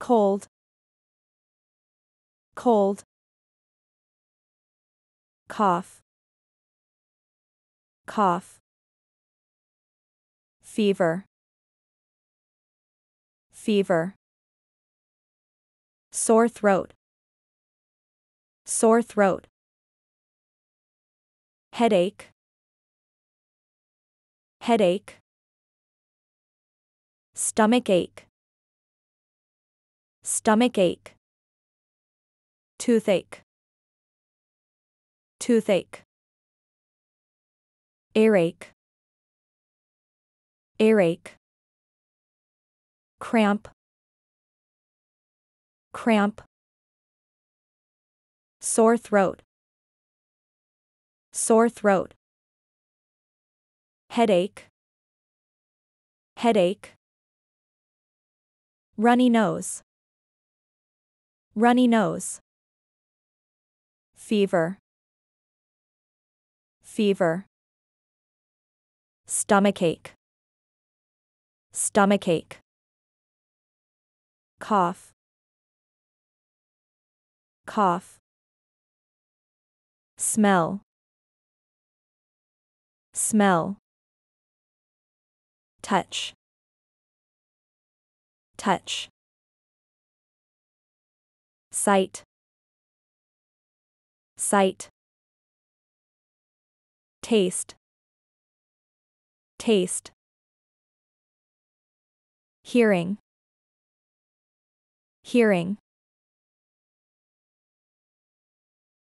cold, cold, cough, cough, fever, fever, sore throat, sore throat, headache, headache, stomach ache, stomach ache, toothache, toothache, earache, earache, cramp, cramp, sore throat, sore throat, headache, headache, runny nose, runny nose, fever, fever, stomachache, stomachache, cough, cough, smell, smell, touch, touch, sight, sight, taste, taste, hearing, hearing,